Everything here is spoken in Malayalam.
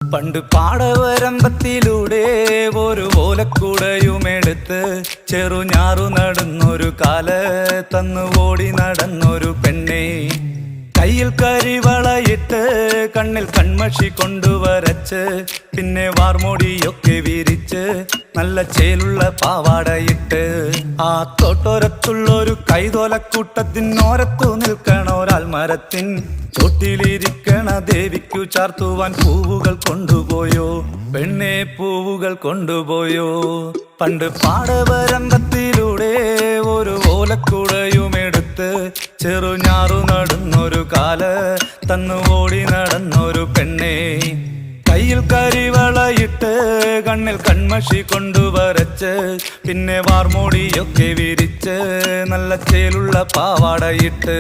പണ്ട് പാടവരമ്പത്തിലൂടെ ഒരു ഓലക്കുടയുമെടുത്ത് ചെറുഞാറു നടന്നൊരു കാല തന്നു ഓടി നടന്നൊരു പെണ്ണെ, കയ്യിൽ കരിവളയിട്ട് കണ്ണിൽ കൺമഷി കൊണ്ടുവരച്ച് പിന്നെ വാർമോടിയൊക്കെ വിരിച്ച് നല്ല ചേലുള്ള പാവാടയിട്ട് ആ തോട്ടോരത്തുള്ളൊരു കൈതോലക്കൂട്ടത്തിനോരത്തു നിൽക്കണ ഒരാൽമരത്തിൻ ചോട്ടിലിരിക്കണ ദേവിക്കു ചാർത്തുവാൻ പൂവുകൾ കൊണ്ടുപോയോ പെണ്ണെ, പൂവുകൾ കൊണ്ടുപോയോ. പണ്ട് പാടവരമ്പത്തിലൂടെ ഒരു ഓലക്കുടയുമെടുത്ത് ചെറുഞാറു നടന്നൊരു കാല തന്നു ഓടി നടന്നൊരു പെണ്ണെ, കയ്യിൽ കരിവളയിട്ട് കണ്ണിൽ കൺമഷി കൊണ്ടുവരച്ച് പിന്നെ വാർമോടിയൊക്കെ വിരിച്ച് നല്ല ചേലുള്ള പാവാടയിട്ട്